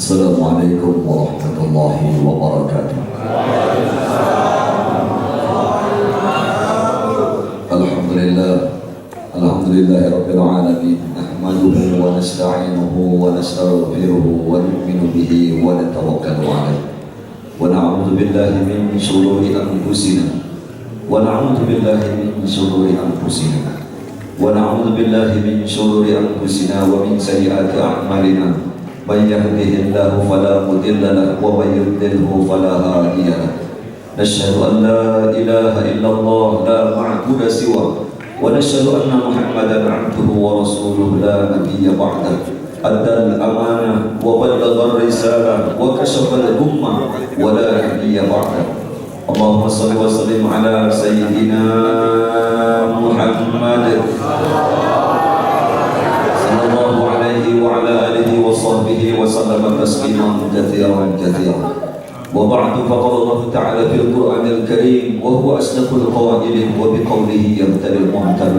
Assalamualaikum warahmatullahi wabarakatuh. Alhamdulillahi rabbil alamin. Nahmaduhu wa nasta'inuhu wa nastaghfiruhu wa nu'minu bihi wa natawakkalu alayhi. Wa na'udzu billahi min shururi anfusina wa na'udzu billahi min shururi anfusina wa na'udzu billahi min shururi anfusina wa min sayyiati a'malina. Man yahdihillahu fala mudilla lahu wa man yudlilhu fala hadiya lahu. Nashhadu an la ilaha illallah la ma'budu siwa wa nashhadu anna Muhammadan 'abduhu wa rasuluhu la nabiyya ba'dahu. Adda al-amanah wa ballagha ar-risalah wa kashafa al-ummah wa la nabiyya ba'dahu. Allahumma shalli wa sallim ala sayyidina Muhammad sallallahu alaihi wa ala alihi wa sahbihi wa sallama tasliman katsiran katsiran. Wa ba'du, faqala Allah ta'ala fil Qur'anil Karim wa huwa asdaqul qailin wa biqawlihi yamtalil muhtal.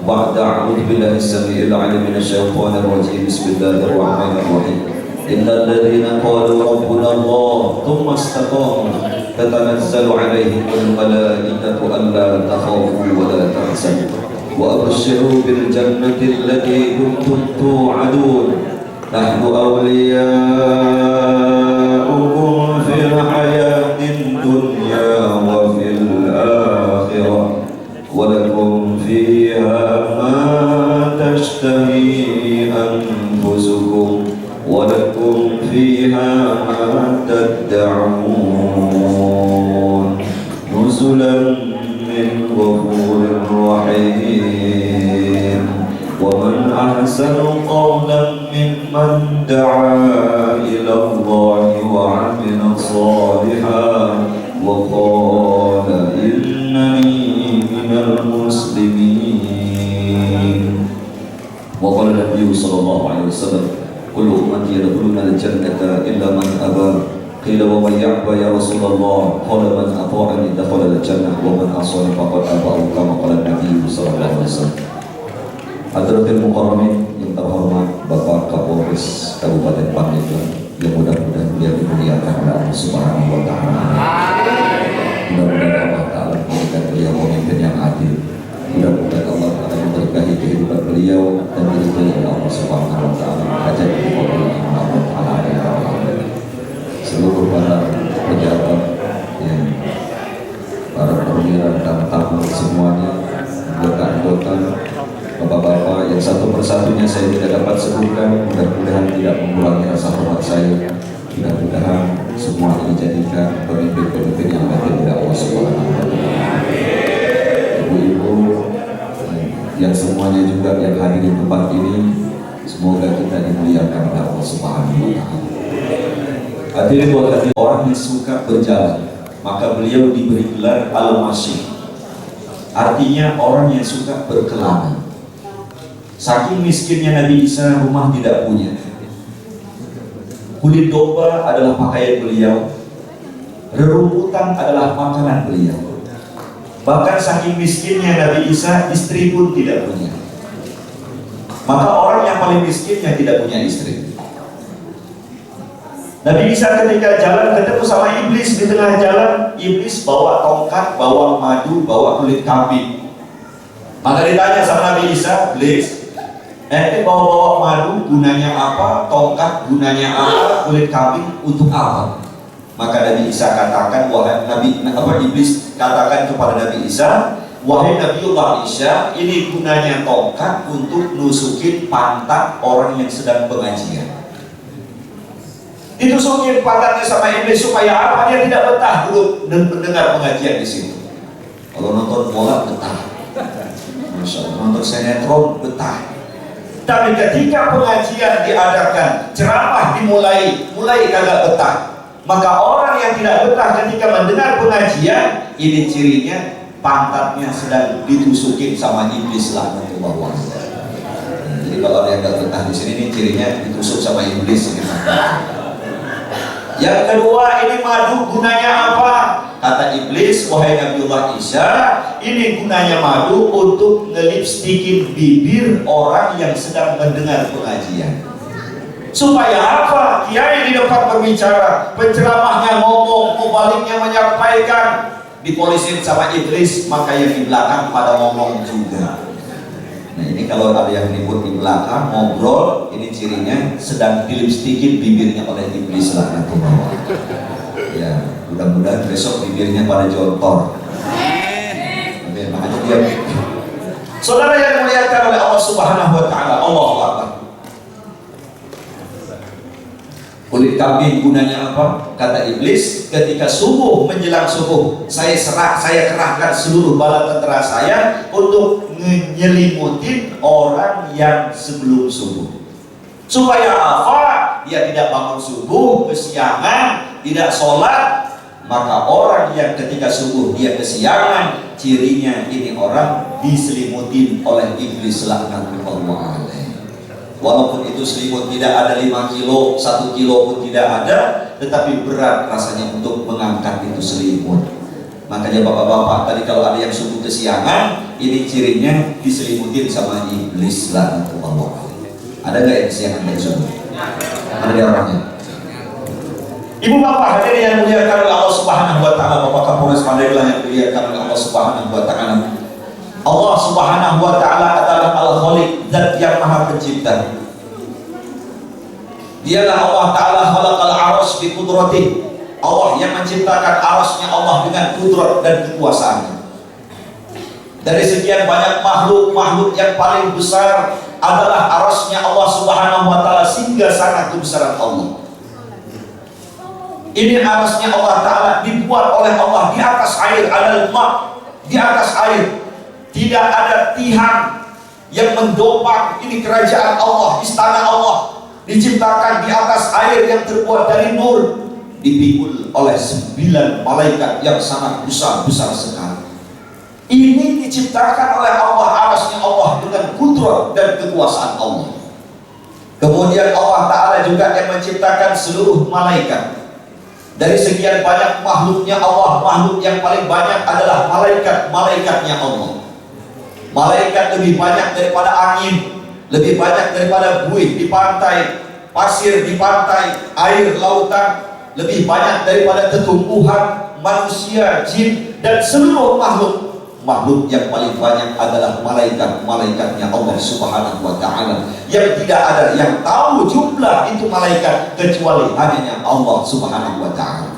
Ba'da a'udzu billahi as-sami'il 'alim minasy syaithanir rajim. Bismillahir rahmanir rahim. Innal ladzina qalu rabbuna Allah tsumma istaqamu tatanazzalu 'alaihimul malaikatu alla takhafu wa la tahzanu wa abshiru bil jannati allati kuntum tu'adun. Nahnu awliya'ukum fil hayatid dunya wa fil akhirah wa lakum fiha ma tashtahi anfusukum wa lakum fiha ma tad'un nuzulan min ghafurir rahim. Wa man ahsanu qawlan mimman da'a ila Allahi wa 'amila shalihan wa qala innani minal muslimin. Wa qala Nabi sallallahu alaihi wasallam, kullu ummati yadkhuluna al-jannata illa man aba. Qila wa man ya'ba ya Rasulullah? Qala man ata'ani dakhala al-jannah wa man asani faqad aba, kama qala Nabi sallallahu alaihi wasallam. Hadratil Mukarramin yang terhormat Bapak Kapolres Kabupaten Pandeglang, yang mudah-mudahan beliau dimuliakan oleh Allah Subhanahu wa Ta'ala. Mudah-mudahan Allah Ta'ala memberikan beliau pemimpin yang adil. Mudah-mudahan Allah Ta'ala memberkahi kehidupan beliau dan diridhoi oleh Allah Subhanahu wa Ta'ala. Hajat Allah Ta'ala. Seluruh para pejabat, para perwira dan tamu semuanya, anggota-anggota, bapak-bapak yang satu persatunya saya tidak dapat sebutkan, mudah-mudahan tidak mengurangi rasa hormat saya. Mudah-mudahan semua ini dijadikan pemimpin-pemimpin yang baik dari Allah Subhanahu wa Ta'ala. Ibu-ibu yang semuanya juga yang hadir di tempat ini, semoga kita dimuliakan oleh Allah Subhanahu wa Ta'ala. Hadirin wa hadirin, orang yang suka berjalan, maka beliau diberi gelar al-masyih, artinya orang yang suka berkelana. Saking miskinnya Nabi Isa, rumah tidak punya. Kulit domba adalah pakaian beliau, rerumputan adalah makanan beliau. Bahkan saking miskinnya Nabi Isa, istri pun tidak punya. Maka orang yang paling miskin yang tidak punya istri. Nabi Isa ketika jalan ketemu sama iblis di tengah jalan. Iblis bawa tongkat, bawa madu, bawa kulit kambing. Maka ditanya sama Nabi Isa, iblis, ente bawa madu gunanya apa? Tongkat gunanya apa? Kulit kambing untuk apa? Maka Nabi Isa katakan, wahai iblis katakan kepada Nabi Isa, wahai Nabiullah Isa, ini gunanya tongkat untuk nusukin pantat orang yang sedang pengajian. Ditusukin pantatnya sama iblis supaya apa? Dia tidak betah dulu dan mendengar pengajian di situ. Kalau nonton bola betah, Masya Allah, nonton sinetron betah. Tapi ketika pengajian diadakan, ceramah mulai kagak betah. Maka orang yang tidak betah ketika mendengar pengajian, ini cirinya pantatnya sedang ditusukin sama iblis laknatullah. Jadi kalau ada yang nggak betah di sini, ini cirinya ditusuk sama iblis. Yang kedua, ini madu gunanya apa? Kata iblis, wahai Nabiullah Isa, ini gunanya madu untuk ngelipstikin bibir orang yang sedang mendengar pengajian. Supaya apa? Kiai di depan berbicara, penceramahnya ngomong, mubaliknya menyampaikan, dipolisin sama iblis, maka yang di belakang pada ngomong juga. Nah ini kalau ada yang ribut di belakang ngobrol, ini cirinya sedang dilipstikin bibirnya oleh iblis lah nanti bawah. Ya, mudah-mudahan besok bibirnya pada jontor. Amin. Makanya dia. Saudara yang dimuliakan oleh Allah Subhanahu wa taala, Allahu Akbar. Kulit kambing gunanya apa? Kata iblis, ketika subuh menjelang subuh, saya kerahkan seluruh bala tentara saya untuk menyelimutin orang yang sebelum subuh. Supaya apa? Dia tidak bangun subuh, kesiangan, tidak sholat. Maka orang yang ketika subuh dia kesiangan, cirinya ini orang diselimutin oleh iblis laknatullah alaih. Walaupun itu selimut tidak ada 5 kilo, 1 kilo pun tidak ada, tetapi berat rasanya untuk mengangkat itu selimut. Makanya bapak-bapak tadi kalau ada yang subuh kesiangan, ini cirinya diselimutin sama iblis laknatullah alaih. Ada nggak yang kesiangan dari subuh? Ada di orangnya. Ibu bapak hadirin yang dimuliakan oleh Allah Subhanahu wa taala, Bapak Kapolres Pandeglang yang dimuliakan oleh Allah Subhanahu wa taala. Allah Subhanahu wa taala adalah Al-Khaliq, zat yang Maha Pencipta. Dialah Allah taala khalaqal arsy bi qudratihi. Allah yang menciptakan arasnya Allah dengan kudrat dan kekuasaannya. Dari sekian banyak makhluk yang paling besar adalah arasnya Allah Subhanahu wa taala, sehingga sangat kebesaran Allah. Ini arasnya Allah taala dibuat oleh Allah di atas air, ada lemak di atas air. Tidak ada tiang yang mendopang. Ini kerajaan Allah, istana Allah, diciptakan di atas air yang terbuat dari nur, dipikul oleh 9 malaikat yang sangat besar sekali. Ini diciptakan oleh Allah, arasnya Allah dengan kudrat dan kekuasaan Allah. Kemudian Allah Ta'ala juga yang menciptakan seluruh malaikat. Dari sekian banyak makhluknya Allah, makhluk yang paling banyak adalah malaikatnya Allah. Malaikat lebih banyak daripada angin, lebih banyak daripada buih di pantai, pasir di pantai, air lautan, lebih banyak daripada tumbuhan, manusia, jin, dan seluruh makhluk. Makhluk yang paling banyak adalah malaikatnya Allah Subhanahu wa taala, yang tidak ada yang tahu jumlah itu malaikat kecuali hanya Allah Subhanahu wa taala.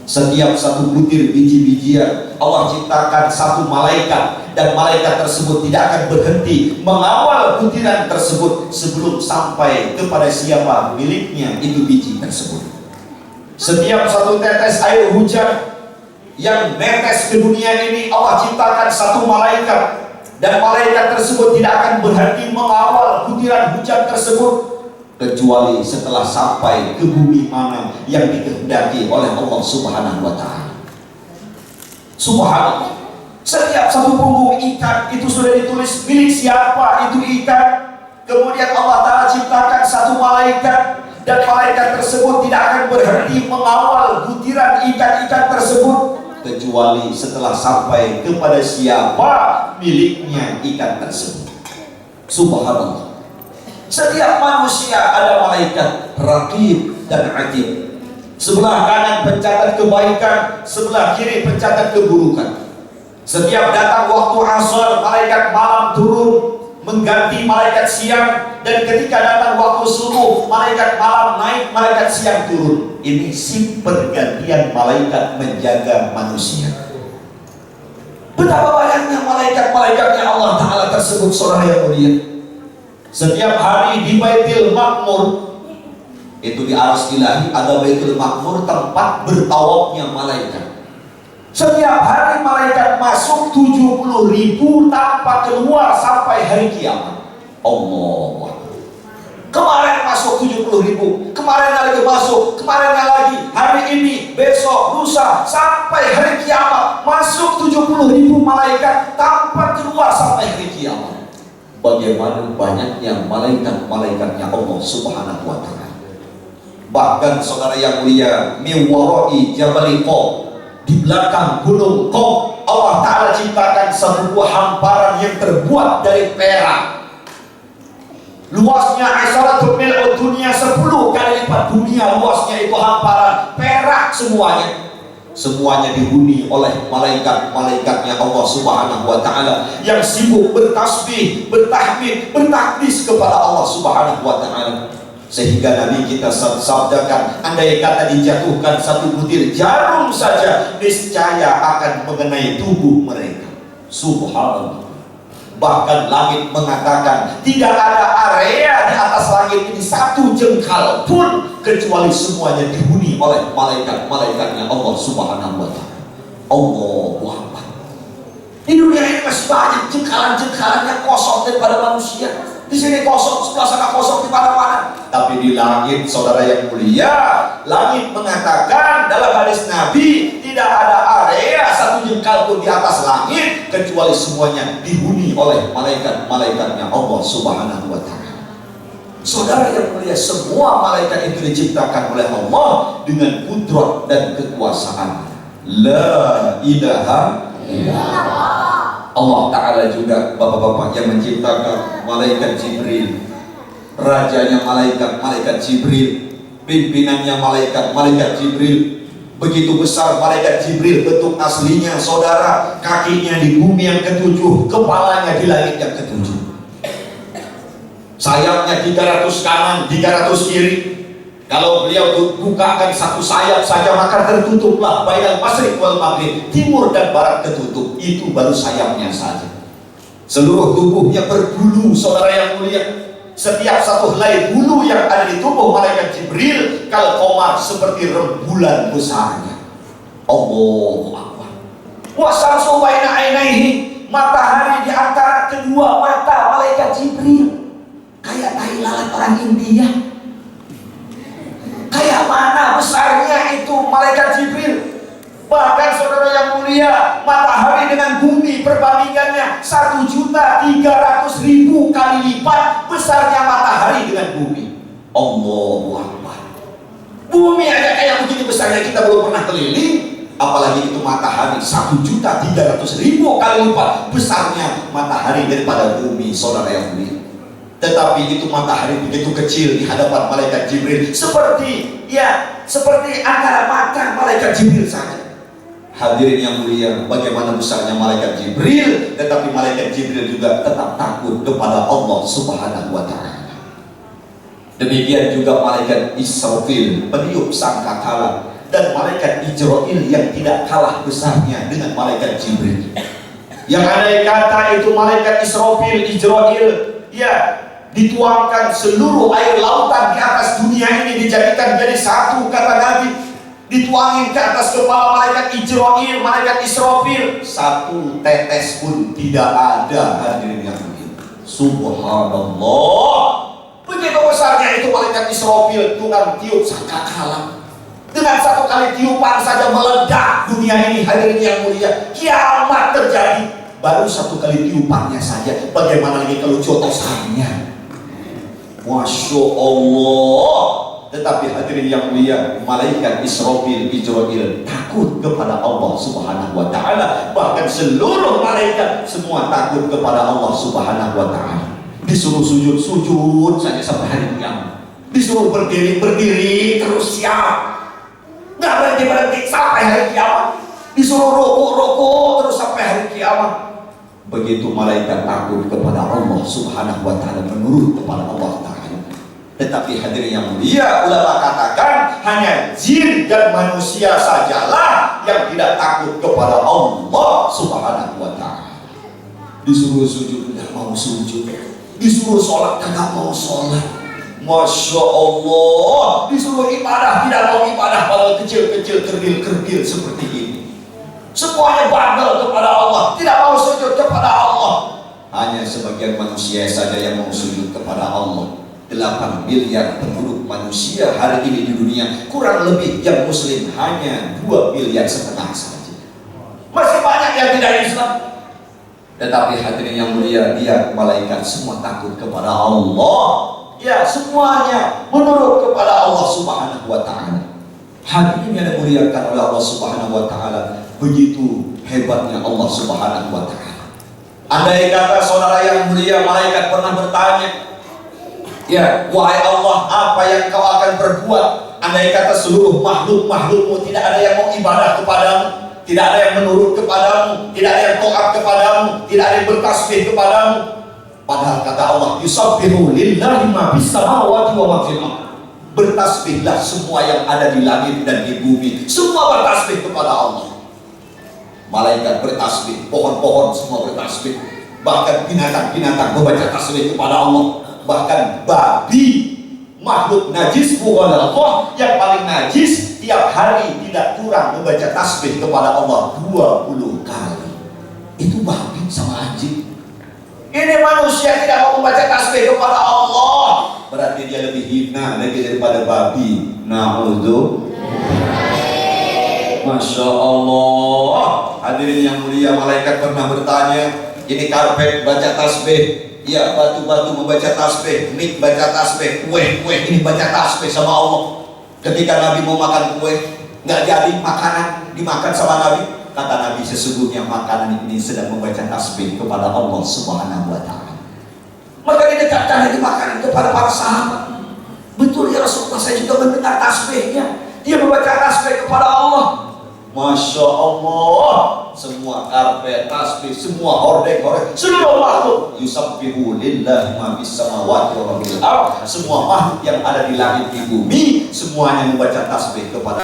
Setiap satu butir biji-bijian Allah ciptakan satu malaikat, dan malaikat tersebut tidak akan berhenti mengawal butiran tersebut sebelum sampai kepada siapa miliknya itu biji tersebut. Setiap satu tetes air hujan yang netes ke dunia ini Allah ciptakan satu malaikat, dan malaikat tersebut tidak akan berhenti mengawal butiran hujan tersebut kecuali setelah sampai ke bumi mana yang dikehendaki oleh Allah Subhanahu wa taala. Subhanallah. Setiap satu punggung ikan itu sudah ditulis milik siapa itu ikan. Kemudian Allah Ta'ala ciptakan satu malaikat, dan malaikat tersebut tidak akan berhenti mengawal butiran ikan-ikan tersebut kecuali setelah sampai kepada siapa miliknya ikan tersebut. Subhanallah. Setiap manusia ada malaikat raqib dan atid. Sebelah kanan pencatat kebaikan, sebelah kiri pencatat keburukan. Setiap datang waktu asar, malaikat malam turun mengganti malaikat siang, dan ketika datang waktu subuh, malaikat malam naik, malaikat siang turun. Ini sip pergantian malaikat menjaga manusia. Betapa banyaknya malaikat-malaikatnya Allah Ta'ala tersebut, saudara yang mulia. Setiap hari di Baitul Ma'mur, itu di aras ilahi ada Baitul Ma'mur, tempat bertawafnya malaikat. Setiap hari malaikat masuk 70.000 tanpa keluar sampai hari kiamat. Allah. Kemarin masuk 70.000, kemarin lagi masuk, kemarin lagi, hari ini, besok, lusa, sampai hari kiamat masuk 70.000 malaikat tanpa keluar sampai hari kiamat. Bagaimana banyaknya malaikat-malaikatnya Allah Subhanahu wa taala. Bahkan saudara yang mulia, miwaroi jabali Qom, di belakang gunung Qom, Allah Ta'ala ciptakan sebuah hamparan yang terbuat dari perak. Luasnya asyaratul mil dunia 10 kali lipat dunia luasnya, itu hamparan perak semuanya. Semuanya dihuni oleh malaikat-malaikatnya Allah Subhanahu wa Ta'ala yang sibuk bertasbih, bertahmid, bertakdis kepada Allah Subhanahu wa Ta'ala. Sehingga Nabi kita sabdakan, andai kata dijatuhkan satu butir jarum saja, niscaya akan mengenai tubuh mereka. Subhanallah. Bahkan langit mengatakan tidak ada area di atas langit ini satu jengkal pun kecuali semuanya dihuni oleh malaikat-malaikatnya Allah Subhanahu wa Ta'ala. Allahu Akbar. Di dunia ini masih banyak jengkalan-jengkalan yang kosong daripada manusia. Di sini kosong, sebelah sana kosong, di mana-mana. Tapi di langit, saudara yang mulia, langit mengatakan dalam hadis Nabi, tidak ada area satu jengkal pun di atas langit kecuali semuanya dihuni oleh malaikat-malaikatnya Allah Subhanahu wa Ta'ala. Saudara yang mulia, semua malaikat itu diciptakan oleh Allah dengan kudrat dan kekuasaan. La ilaha illallah. Allah Ta'ala juga Bapak-bapak yang menciptakan malaikat Jibril, rajanya malaikat Jibril, pimpinannya malaikat Jibril. Begitu besar malaikat Jibril, bentuk aslinya saudara, kakinya di bumi yang ketujuh, kepalanya di langit yang ketujuh. Sayapnya 300 kanan, 300 kiri. Kalau beliau bukakan satu sayap saja maka tertutuplah bainal masyriq wal maghrib, timur dan barat ketutup. Itu baru sayapnya saja. Seluruh tubuhnya berbulu, saudara yang mulia. Setiap satu helai bulu yang ada di tubuh malaikat Jibril kal qamar, seperti rembulan besarnya. Allahu Akbar. Wa syamsu baina ainaihi, matahari di antara kedua mata malaikat Jibril. Kayak tai lalat orang India. Kayak mana besarnya itu malaikat Jibril. Bahkan saudara yang mulia, matahari dengan bumi perbandingannya 1.300.000 kali lipat besarnya matahari dengan bumi. Allahu Akbar. Bumi aja kayak begini besarnya, kita belum pernah keliling, apalagi itu matahari 1.300.000 kali lipat besarnya matahari daripada bumi, saudara yang mulia. Tetapi itu matahari begitu kecil di hadapan malaikat Jibril, seperti antara mata malaikat Jibril saja. Hadirin yang mulia, bagaimana besarnya malaikat Jibril, tetapi malaikat Jibril juga tetap takut kepada Allah Subhanahu wa Ta'ala. Demikian juga malaikat Israfil, peniup sangkakala, dan malaikat Ijrail yang tidak kalah besarnya dengan malaikat Jibril. Yang andai kata itu malaikat Israfil, Ijrail, dituangkan seluruh air lautan di atas dunia ini dijadikan jadi satu, kata Nabi, dituangin ke atas kepala malaikat Ijrail, malaikat Israfil, satu tetes pun tidak ada. Hadirin yang mulia, subhanallah. Begitu besarnya itu malaikat Israfil, Tuhan tiup sangkakala. Dengan satu kali tiupan saja meledak dunia ini. Hadirin yang mulia, kiamat terjadi. Baru satu kali tiupannya saja, bagaimana lagi kalau jotosannya? Masya Allah. Tetapi hadirin yang mulia, malaikat Israfil, Ijrail takut kepada Allah Subhanahu wa Ta'ala. Bahkan seluruh malaikat semua takut kepada Allah Subhanahu wa Ta'ala. Disuruh sujud saja sampai hari kiamat. Disuruh berdiri terus siap, nggak berhenti sampai hari kiamat. Disuruh rukuk terus sampai hari kiamat. Begitu malaikat takut kepada Allah Subhanahu wa Ta'ala, menurut kepada Allah Ta'ala. Tetapi hadirin yang mulia, ulama katakan hanya jin dan manusia sajalah yang tidak takut kepada Allah Subhanahu wa Ta'ala. Disuruh sujud tidak mau sujud, disuruh sholat tidak mau sholat. Masya Allah. Disuruh ibadah tidak mau ibadah, padahal kecil-kecil kerdil-kerdil seperti ini. Semuanya bandel kepada Allah, tidak mau sujud kepada Allah. Hanya sebagian manusia saja yang mau sujud kepada Allah. 8 miliar penduduk manusia hari ini di dunia, kurang lebih yang muslim hanya 2,5 miliar saja. Masih banyak yang tidak Islam. Tetapi hadirin yang mulia, dia malaikat semua takut kepada Allah. Ya, semuanya menurut kepada Allah Subhanahu wa Ta'ala. Hadirin yang dimuliakan oleh Allah Subhanahu wa Ta'ala, begitu hebatnya Allah Subhanahu wa Ta'ala. Andai kata saudara yang mulia, malaikat pernah bertanya, Ya, wahai Allah, apa yang kau akan perbuat? Andai kata seluruh makhluk-makhlukmu tidak ada yang mau ibadah kepadamu, tidak ada yang menurut kepadamu, tidak ada yang taat kepadamu, tidak ada yang bertasbih kepadamu. Padahal kata Allah, yusabbihu lillahi ma fis samawati wa ma fil ardh. Bertasbihlah semua yang ada di langit dan di bumi, semua bertasbih kepada Allah. Malaikat bertasbih, pohon-pohon semua bertasbih, bahkan binatang-binatang membaca tasbih kepada Allah. Bahkan babi, makhluk najis bukan Allah, yang paling najis tiap hari tidak kurang membaca tasbih kepada Allah 20 kali. Itu babi sama anjing. Ini manusia tidak mau membaca tasbih kepada Allah, berarti dia lebih hina lagi daripada babi. Na'udzu. Masya Allah. Hadirin yang mulia, malaikat pernah bertanya, ini karpet baca tasbih, ya batu-batu membaca tasbih, nik baca tasbih, kue ini baca tasbih sama Allah. Ketika Nabi mau makan kue, nggak jadi makanan dimakan sama Nabi. Kata Nabi, sesungguhnya makanan ini sedang membaca tasbih kepada Allah Subhanahu wa Ta'ala. Maka didekatkan itu makanan kepada para sahabat. Betul ya Rasulullah, saya juga mendengar tasbihnya. Dia membaca tasbih kepada Allah. Masya Allah, semua karpet, tasbih, semua hordeng-hordeng, seluruh makhluk yusabbihu lillahi ma fis samawati wa ma fil ardh. Semua makhluk yang ada di langit di bumi semuanya membaca tasbih kepada